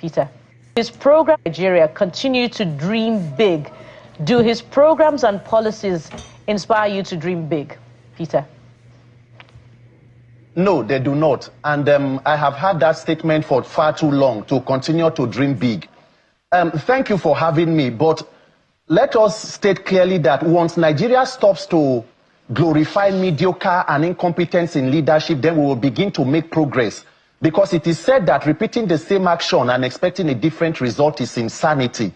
Peter. His program in Nigeria continue to dream big. Do his programs and policies inspire you to dream big, Peter? No, they do not. And I have had that statement for far too long to continue to dream big. Thank you for having me, but let us state clearly that once Nigeria stops to glorify mediocre and incompetence in leadership, then we will begin to make progress. Because it is said that repeating the same action and expecting a different result is insanity.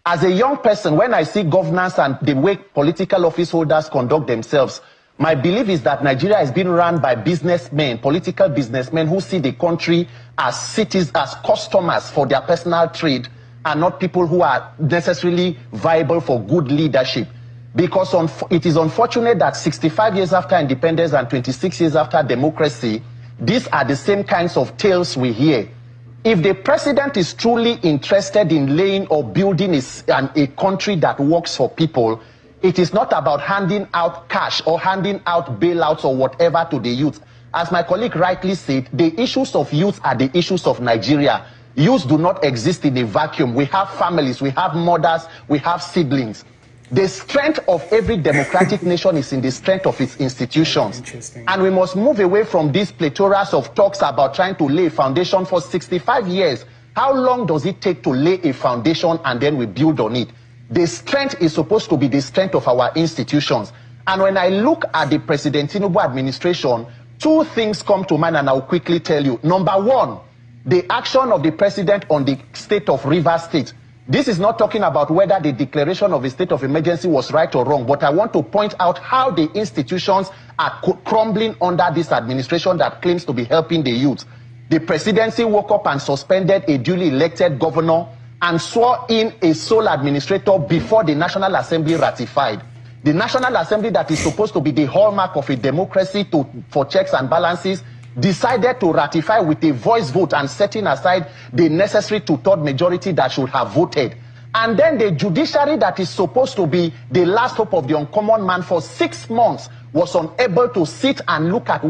As a young person, when I see governance and the way political office holders conduct themselves, my belief is that Nigeria is being run by businessmen, political businessmen who see the country as cities, as customers for their personal trade, and not people who are necessarily viable for good leadership. Because it is unfortunate that 65 years after independence and 26 years after democracy, these are the same kinds of tales we hear. If the president is truly interested in laying or building a country that works for people, it is not about handing out cash or handing out bailouts or whatever to the youth. As my colleague rightly said, the issues of youth are the issues of Nigeria. Youth do not exist in a vacuum. We have families, we have mothers, we have siblings. The strength of every democratic nation is in the strength of its institutions. And we must move away from these plethora of talks about trying to lay a foundation for 65 years. How long does it take to lay a foundation and then we build on it? The strength is supposed to be the strength of our institutions. And when I look at the President Tinubu administration, two things come to mind and I'll quickly tell you. Number one, the action of the president on the state of Rivers State. This is not talking about whether the declaration of a state of emergency was right or wrong, but I want to point out how the institutions are crumbling under this administration that claims to be helping the youth. The presidency woke up and suspended a duly elected governor and swore in a sole administrator before the National Assembly ratified. The National Assembly, that is supposed to be the hallmark of a democracy for checks and balances, decided to ratify with a voice vote and setting aside the necessary two-thirds majority that should have voted. And then the judiciary, that is supposed to be the last hope of the uncommon man, for 6 months was unable to sit and look at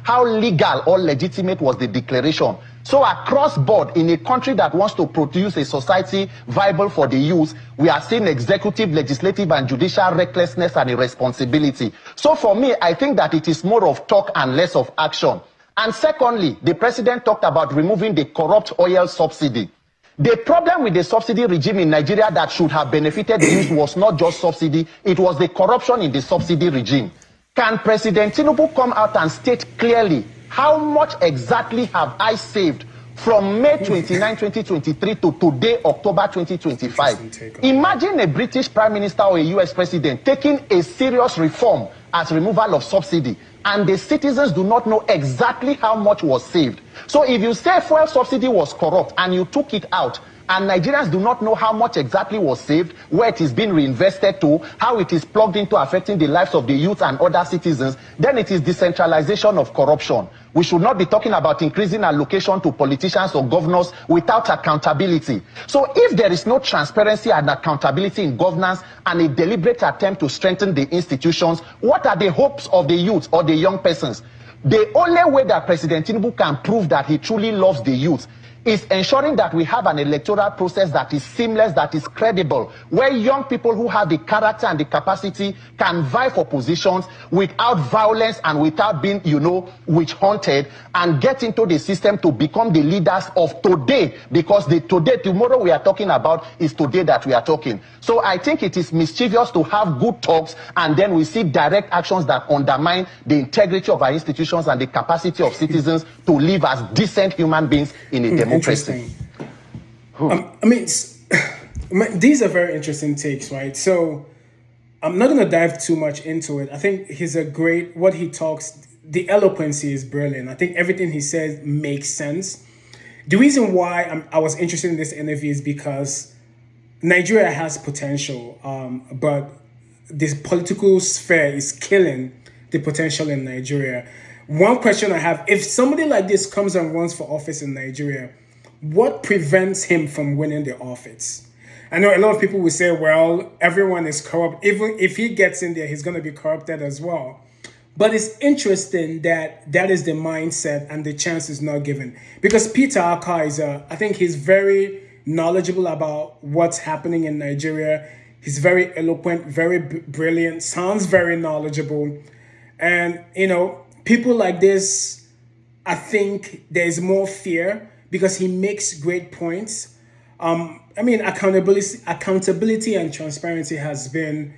how legal or legitimate was the declaration. So across board, in a country that wants to produce a society viable for the youth, we are seeing executive, legislative, and judicial recklessness and irresponsibility. So for me, I think that it is more of talk and less of action. And secondly, the president talked about removing the corrupt oil subsidy. The problem with the subsidy regime in Nigeria that should have benefited the youth was not just subsidy, it was the corruption in the subsidy regime. Can President Tinubu come out and state clearly how much exactly have I saved from May 29, 2023 to today, October 2025? Imagine a British Prime Minister or a US President taking a serious reform as removal of subsidy, and the citizens do not know exactly how much was saved. So if you say fuel subsidy was corrupt and you took it out, and Nigerians do not know how much exactly was saved, where it is being reinvested to, how it is plugged into affecting the lives of the youth and other citizens, then it is decentralization of corruption. We should not be talking about increasing allocation to politicians or governors without accountability. So if there is no transparency and accountability in governance and a deliberate attempt to strengthen the institutions, what are the hopes of the youth or the young persons? The only way that President Tinubu can prove that he truly loves the youth is ensuring that we have an electoral process that is seamless, that is credible, where young people who have the character and the capacity can vie for positions without violence and without being, witch hunted, and get into the system to become the leaders of today, because tomorrow we are talking about is today that we are talking. So I think it is mischievous to have good talks and then we see direct actions that undermine the integrity of our institutions and the capacity of citizens to live as decent human beings in a democracy. Interesting. These are very interesting takes, right? So I'm not going to dive too much into it. I think what he talks, the eloquency is brilliant. I think everything he says makes sense. The reason why I was interested in this interview is because Nigeria has potential, but this political sphere is killing the potential in Nigeria. One question I have, if somebody like this comes and runs for office in Nigeria, what prevents him from winning the office? I know a lot of people will say, well, everyone is corrupt. Even if he gets in there, he's going to be corrupted as well. But it's interesting that that is the mindset and the chance is not given. Because Peter Aka is, I think he's very knowledgeable about what's happening in Nigeria. He's very eloquent, very brilliant, sounds very knowledgeable. And, people like this, I think there's more fear because he makes great points. Accountability and transparency has been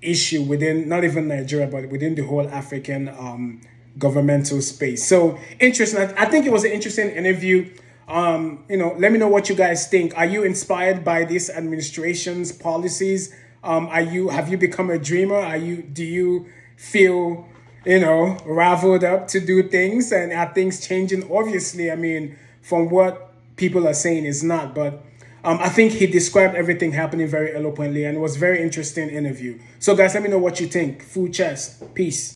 issue within not even Nigeria, but within the whole African governmental space. So interesting. I think it was an interesting interview. Let me know what you guys think. Are you inspired by this administration's policies? Have you become a dreamer? Do you feel raveled up to do things? And are things changing? Obviously, from what people are saying is not, but I think he described everything happening very eloquently and it was a very interesting interview. So guys, let me know what you think. Food chest. Peace.